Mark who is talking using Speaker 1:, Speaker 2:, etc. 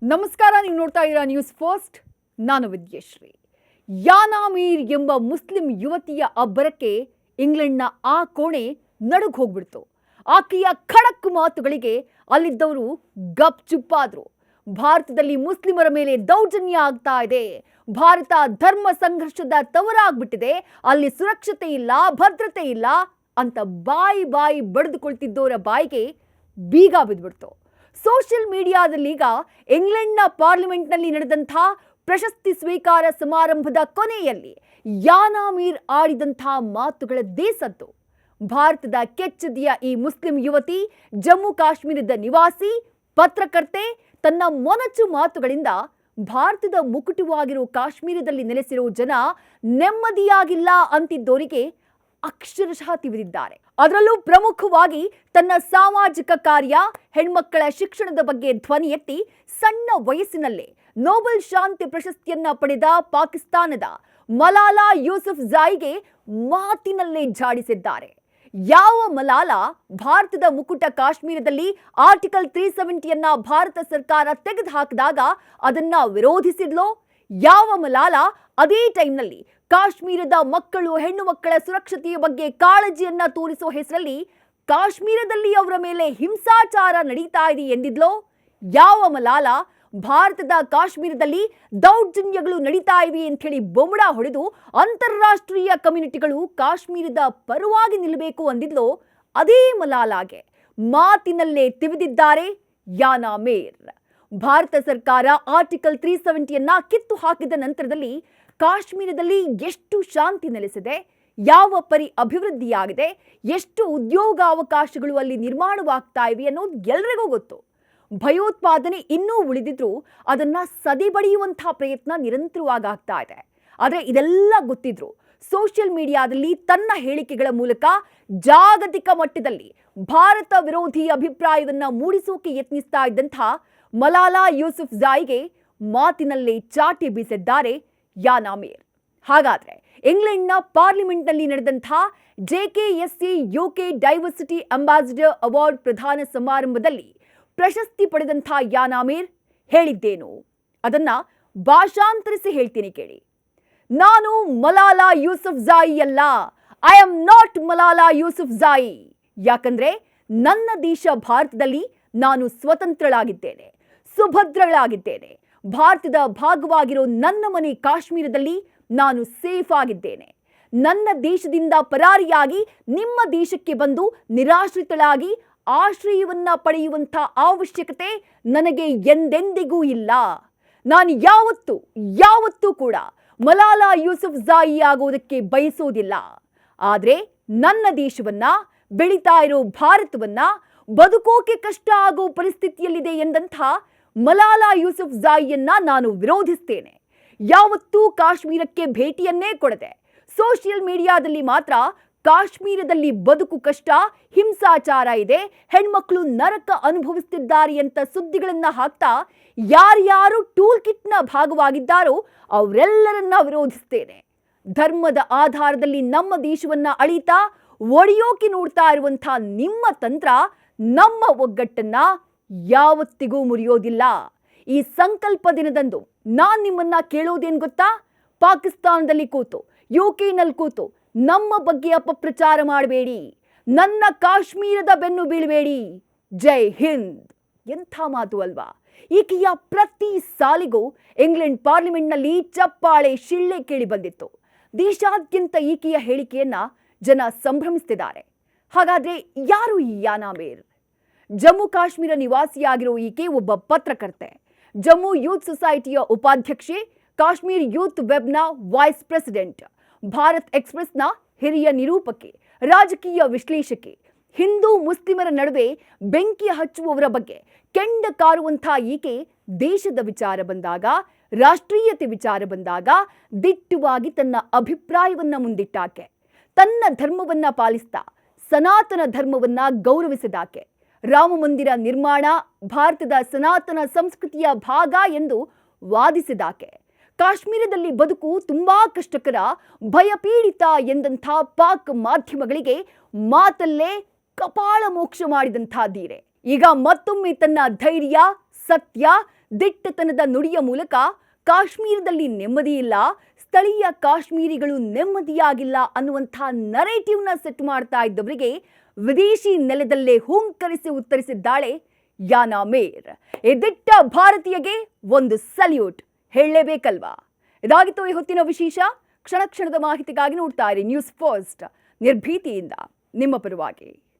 Speaker 1: ನಮಸ್ಕಾರ, ನೀವು ನೋಡ್ತಾ ಇದ್ದೀರಾ ನ್ಯೂಸ್ ಫಸ್ಟ್. ನಾನು ವಿದ್ಯಶ್ರೀ. ಯಾನಾ ಮೀರ್ ಎಂಬ ಮುಸ್ಲಿಂ ಯುವತಿಯ ಅಬ್ಬರಕ್ಕೆ ಇಂಗ್ಲೆಂಡ್ನ ಆ ಕೋಣೆ ನಡುಗ್ ಹೋಗ್ಬಿಡ್ತು. ಆಕೆಯ ಖಡಕ್ ಮಾತುಗಳಿಗೆ ಅಲ್ಲಿದ್ದವರು ಗಪ್ ಚುಪ್ಪಾದ್ರು. ಭಾರತದಲ್ಲಿ ಮುಸ್ಲಿಮರ ಮೇಲೆ ದೌರ್ಜನ್ಯ ಆಗ್ತಾ ಇದೆ, ಭಾರತ ಧರ್ಮ ಸಂಘರ್ಷದ ತವರಾಗ್ಬಿಟ್ಟಿದೆ, ಅಲ್ಲಿ ಸುರಕ್ಷತೆ ಇಲ್ಲ, ಭದ್ರತೆ ಇಲ್ಲ ಅಂತ ಬಾಯಿ ಬಡಿದುಕೊಳ್ತಿದ್ದವರ ಬಾಯಿಗೆ ಬೀಗ ಬಿದ್ಬಿಡ್ತು. ಸೋಷಿಯಲ್ ಮೀಡಿಯಾದಲ್ಲೀಗ ಇಂಗ್ಲೆಂಡ್ನ ಪಾರ್ಲಿಮೆಂಟ್ನಲ್ಲಿ ನಡೆದಂಥ ಪ್ರಶಸ್ತಿ ಸ್ವೀಕಾರ ಸಮಾರಂಭದ ಕೊನೆಯಲ್ಲಿ ಯಾನಾ ಮೀರ್ ಆಡಿದಂಥ ಮಾತುಗಳದ್ದೇ ಸದ್ದು. ಭಾರತದ ಕೆಚ್ಚೆದೆಯ ಈ ಮುಸ್ಲಿಂ ಯುವತಿ, ಜಮ್ಮು ಕಾಶ್ಮೀರದ ನಿವಾಸಿ, ಪತ್ರಕರ್ತೆ, ತನ್ನ ಮೊನಚು ಮಾತುಗಳಿಂದ ಭಾರತದ ಮುಕುಟವಾಗಿರೋ ಕಾಶ್ಮೀರದಲ್ಲಿ ನೆಲೆಸಿರೋ ಜನ ನೆಮ್ಮದಿಯಾಗಿಲ್ಲ ಅಂತಿದ್ದೋರಿಗೆ ಅಕ್ಷರಶಃ ತಿವಿದಿದ್ದಾರೆ. ಅದರಲ್ಲೂ ಪ್ರಮುಖವಾಗಿ ತನ್ನ ಸಾಮಾಜಿಕ ಕಾರ್ಯ, ಹೆಣ್ಮಕ್ಕಳ ಶಿಕ್ಷಣದ ಬಗ್ಗೆ ಧ್ವನಿ ಎತ್ತಿ ಸಣ್ಣ ವಯಸ್ಸಿನಲ್ಲೇ ನೊಬೆಲ್ ಶಾಂತಿ ಪ್ರಶಸ್ತಿಯನ್ನ ಪಡೆದ ಪಾಕಿಸ್ತಾನದ ಮಲಾಲಾ ಯೂಸುಫ್ಜಾಯಿಗೆ ಮಾತಿನಲ್ಲೇ ಝಾಡಿಸಿದ್ದಾರೆ. ಯಾವ ಮಲಾಲಾ ಭಾರತದ ಮುಕುಟ ಕಾಶ್ಮೀರದಲ್ಲಿ ಆರ್ಟಿಕಲ್ 370ಯನ್ನ ಭಾರತ ಸರ್ಕಾರ ತೆಗೆದುಹಾಕಿದಾಗ ಅದನ್ನ ವಿರೋಧಿಸಿದ್ಲೋ, ಯಾವ ಮಲಾಲಾ ಅದೇ ಟೈಮ್ನಲ್ಲಿ ಕಾಶ್ಮೀರದ ಮಕ್ಕಳು, ಹೆಣ್ಣು ಮಕ್ಕಳ ಸುರಕ್ಷತೆಯ ಬಗ್ಗೆ ಕಾಳಜಿಯನ್ನ ತೋರಿಸೋ ಹೆಸರಲ್ಲಿ ಕಾಶ್ಮೀರದಲ್ಲಿ ಅವರ ಮೇಲೆ ಹಿಂಸಾಚಾರ ನಡೀತಾ ಇದೆ ಎಂದಿದ್ಲೋ, ಯಾವ ಮಲಾಲಾ ಭಾರತದ ಕಾಶ್ಮೀರದಲ್ಲಿ ದೌರ್ಜನ್ಯಗಳು ನಡೀತಾ ಇವೆ ಅಂತ ಹೇಳಿ ಬೊಂಬಡ ಹೊಡೆದು ಅಂತಾರಾಷ್ಟ್ರೀಯ ಕಮ್ಯುನಿಟಿಗಳು ಕಾಶ್ಮೀರದ ಪರವಾಗಿ ನಿಲ್ಲಬೇಕು ಅಂದಿದ್ಲೋ, ಅದೇ ಮಲಾಲಾಗೆ ಮಾತಿನಲ್ಲೇ ತಿವಿದಿದ್ದಾರೆ ಯಾನಾ ಮೀರ್. ಭಾರತ ಸರ್ಕಾರ ಆರ್ಟಿಕಲ್ 370ಯನ್ನ ಕಿತ್ತು ಹಾಕಿದ ನಂತರದಲ್ಲಿ ಕಾಶ್ಮೀರದಲ್ಲಿ ಎಷ್ಟು ಶಾಂತಿ ನೆಲೆಸಿದೆ, ಯಾವ ಪರಿ ಅಭಿವೃದ್ಧಿಯಾಗಿದೆ, ಎಷ್ಟು ಉದ್ಯೋಗಾವಕಾಶಗಳು ಅಲ್ಲಿ ನಿರ್ಮಾಣವಾಗ್ತಾ ಇವೆ ಅನ್ನೋದು ಎಲ್ರಿಗೂ ಗೊತ್ತು. ಭಯೋತ್ಪಾದನೆ ಇನ್ನೂ ಉಳಿದಿದ್ರೂ ಅದನ್ನ ಸದೆಬಡಿಯುವಂಥ ಪ್ರಯತ್ನ ನಿರಂತರವಾಗಿ ಆಗ್ತಾ ಇದೆ. ಆದರೆ ಇದೆಲ್ಲ ಗೊತ್ತಿದ್ರು ಸೋಷಿಯಲ್ ಮೀಡಿಯಾದಲ್ಲಿ ತನ್ನ ಹೇಳಿಕೆಗಳ ಮೂಲಕ ಜಾಗತಿಕ ಮಟ್ಟದಲ್ಲಿ ಭಾರತ ವಿರೋಧಿ ಅಭಿಪ್ರಾಯವನ್ನ ಮೂಡಿಸೋಕೆ ಯತ್ನಿಸ್ತಾ ಇದ್ದಂಥ ಮಲಾಲಾ ಯೂಸುಫ್ಜಾಯಿಗೆ ಮಾತಿನಲ್ಲೇ ಚಾಟಿ ಬೀಸಿದ್ದಾರೆ ಯಾನಾ ಮೀರ್. ಹಾಗಾದ್ರೆ ಇಂಗ್ಲೆಂಡ್ನ ಪಾರ್ಲಿಮೆಂಟ್ನಲ್ಲಿ ನಡೆದಂಥ JKSC UK diversity ambassador award ಪ್ರದಾನ ಸಮಾರಂಭದಲ್ಲಿ ಪ್ರಶಸ್ತಿ ಪಡೆದಂಥ ಯಾನಾ ಮೀರ್ ಹೇಳಿದ್ದೇನು, ಅದನ್ನ ಭಾಷಾಂತರಿಸಿ ಹೇಳ್ತೀನಿ ಕೇಳಿ. ನಾನು ಮಲಾಲಾ ಯೂಸುಫ್ಜಾಯಿ ಅಲ್ಲ, ಐ ಆಮ್ ನಾಟ್ ಮಲಾಲಾ ಯೂಸುಫ್ಜಾಯಿ. ಯಾಕಂದ್ರೆ ನನ್ನ ದೇಶ ಭಾರತದಲ್ಲಿ ನಾನು ಸ್ವತಂತ್ರಳಾಗಿದ್ದೇನೆ, ಸುಭದ್ರಳಾಗಿದ್ದೇನೆ. ಭಾರತದ ಭಾಗವಾಗಿರೋ ನನ್ನ ಮನೆ ಕಾಶ್ಮೀರದಲ್ಲಿ ನಾನು ಸೇಫ್ ಆಗಿದ್ದೇನೆ. ನನ್ನ ದೇಶದಿಂದ ಪರಾರಿಯಾಗಿ ನಿಮ್ಮ ದೇಶಕ್ಕೆ ಬಂದು ನಿರಾಶ್ರಿತಳಾಗಿ ಆಶ್ರಯವನ್ನ ಪಡೆಯುವಂಥ ಅವಶ್ಯಕತೆ ನನಗೆ ಎಂದೆಂದಿಗೂ ಇಲ್ಲ. ನಾನು ಯಾವತ್ತೂ ಕೂಡ ಮಲಾಲಾ ಯೂಸುಫ್ಜಾಯಿ ಆಗೋದಕ್ಕೆ ಬಯಸೋದಿಲ್ಲ. ಆದರೆ ನನ್ನ ದೇಶವನ್ನ, ಬೆಳೀತಾ ಇರೋ ಭಾರತವನ್ನ ಬದುಕೋಕೆ ಕಷ್ಟ ಆಗೋ ಪರಿಸ್ಥಿತಿಯಲ್ಲಿದೆ ಎಂದಂಥ ಮಲಾಲಾ ಯೂಸುಫ್ಜಾಯಿಯನ್ನ ನಾನು ವಿರೋಧಿಸ್ತೇನೆ. ಯಾವತ್ತೂ ಕಾಶ್ಮೀರಕ್ಕೆ ಭೇಟಿಯನ್ನೇ ಕೊಡದೆ ಸೋಷಿಯಲ್ ಮೀಡಿಯಾದಲ್ಲಿ ಮಾತ್ರ ಕಾಶ್ಮೀರದಲ್ಲಿ ಬದುಕು ಕಷ್ಟ, ಹಿಂಸಾಚಾರ ಇದೆ, ಹೆಣ್ಮಕ್ಳು ನರಕ ಅನುಭವಿಸುತ್ತಿದ್ದಾರೆ ಅಂತ ಸುದ್ದಿಗಳನ್ನ ಹಾಕ್ತಾ ಯಾರ್ಯಾರು ಟೂಲ್ ಕಿಟ್ನ ಭಾಗವಾಗಿದ್ದಾರೋ ಅವರೆಲ್ಲರನ್ನ ವಿರೋಧಿಸ್ತೇನೆ. ಧರ್ಮದ ಆಧಾರದಲ್ಲಿ ನಮ್ಮ ದೇಶವನ್ನ ಅಳಿತಾ ಒಡೆಯೋಕೆ ನೋಡ್ತಾ ಇರುವಂಥ ನಿಮ್ಮ ತಂತ್ರ ನಮ್ಮ ಒಗ್ಗಟ್ಟನ್ನ ಯಾವತ್ತಿಗೂ ಮುರಿಯೋದಿಲ್ಲ. ಈ ಸಂಕಲ್ಪ ದಿನದಂದು ನಾನ್ ನಿಮ್ಮನ್ನ ಕೇಳೋದೇನ್ ಗೊತ್ತಾ? ಪಾಕಿಸ್ತಾನದಲ್ಲಿ ಕೂತು, UKನಲ್ಲಿ ಕೂತು ನಮ್ಮ ಬಗ್ಗೆ ಅಪಪ್ರಚಾರ ಮಾಡಬೇಡಿ, ನನ್ನ ಕಾಶ್ಮೀರದ ಬೆನ್ನು ಬೀಳಬೇಡಿ. ಜೈ ಹಿಂದ್. ಎಂಥ ಮಾತು ಅಲ್ವಾ? ಈಕೆಯ ಪ್ರತಿ ಸಾಲಿಗೂ ಇಂಗ್ಲೆಂಡ್ ಪಾರ್ಲಿಮೆಂಟ್ನಲ್ಲಿ ಚಪ್ಪಾಳೆ, ಶಿಳ್ಳೆ ಕೇಳಿ ಬಂದಿತ್ತು. ದೇಶಾದ್ಯಂತ ಈಕೆಯ ಹೇಳಿಕೆಯನ್ನ ಜನ ಸಂಭ್ರಮಿಸುತ್ತಿದ್ದಾರೆ. ಹಾಗಾದ್ರೆ ಯಾರು ಈ ಯಾನಾ ಮೀರ್? ಜಮ್ಮು ಕಾಶ್ಮೀರ ನಿವಾಸಿಯಾಗಿರೋ ಈಕೆ ಒಬ್ಬ ಪತ್ರಕರ್ತೆ, ಜಮ್ಮು ಯೂತ್ ಸೊಸೈಟಿಯ ಉಪಾಧ್ಯಕ್ಷೆ, ಕಾಶ್ಮೀರ್ ಯೂತ್ ವೆಬ್ನ ವೈಸ್ ಪ್ರೆಸಿಡೆಂಟ್, ಭಾರತ್ ಎಕ್ಸ್‌ಪ್ರೆಸ್ನ ಹಿರಿಯ ನಿರೂಪಕಿ, ರಾಜಕೀಯ ವಿಶ್ಲೇಷಕಿ. ಹಿಂದೂ ಮುಸ್ಲಿಮರ ನಡುವೆ ಬೆಂಕಿ ಹಚ್ಚುವವರ ಬಗ್ಗೆ ಕೆಂಡ ಕಾರುವಂಥ ಈಕೆ ದೇಶದ ವಿಚಾರ ಬಂದಾಗ, ರಾಷ್ಟ್ರೀಯತೆ ವಿಚಾರ ಬಂದಾಗ ದಿಟ್ಟವಾಗಿ ತನ್ನ ಅಭಿಪ್ರಾಯವನ್ನ ಮುಂದಿಟ್ಟಾಕೆ. ತನ್ನ ಧರ್ಮವನ್ನ ಪಾಲಿಸ್ತಾ ಸನಾತನ ಧರ್ಮವನ್ನ ಗೌರವಿಸಿದಾಕೆ. ರಾಮ ಮಂದಿರ ನಿರ್ಮಾಣ ಭಾರತದ ಸನಾತನ ಸಂಸ್ಕೃತಿಯ ಭಾಗ ಎಂದು ವಾದಿಸಿದಾಕೆ. ಕಾಶ್ಮೀರದಲ್ಲಿ ಬದುಕು ತುಂಬಾ ಕಷ್ಟಕರ, ಭಯಪೀಡಿತ ಎಂದಂಥ ಪಾಕ್ ಮಾಧ್ಯಮಗಳಿಗೆ ಮಾತಲ್ಲೇ ಕಪಾಳ ಮೋಕ್ಷ ಮಾಡಿದಂಥ ಧೀರೆ ಈಗ ಮತ್ತೊಮ್ಮೆ ತನ್ನ ಧೈರ್ಯ, ಸತ್ಯ, ದಿಟ್ಟತನದ ನುಡಿಯ ಮೂಲಕ ಕಾಶ್ಮೀರದಲ್ಲಿ ನೆಮ್ಮದಿ ಇಲ್ಲ, ಸ್ಥಳೀಯ ಕಾಶ್ಮೀರಿಗಳು ನೆಮ್ಮದಿಯಾಗಿಲ್ಲ ಅನ್ನುವಂಥ ನರೇಟಿವ್ನ ಸೆಟ್ ಮಾಡ್ತಾ ಇದ್ದವರಿಗೆ ವಿದೇಶಿ ನೆಲದಲ್ಲೇ ಹುಂಕರಿಸಿ ಉತ್ತರಿಸಿದ್ದಾಳೆ ಯಾನಾ ಮೀರ್. ಈ ದಿಟ್ಟ ಭಾರತೀಯಗೆ ಒಂದು ಸಲ್ಯೂಟ್ ಹೇಳಲೇಬೇಕಲ್ವಾ? ಇದಾಗಿತ್ತು ಈ ಹೊತ್ತಿನ ವಿಶೇಷ. ಕ್ಷಣ ಕ್ಷಣದ ಮಾಹಿತಿಗಾಗಿ ನೋಡ್ತಾ ಇರಿ ನ್ಯೂಸ್ ಫಸ್ಟ್, ನಿರ್ಭೀತಿಯಿಂದ ನಿಮ್ಮ ಪರವಾಗಿ.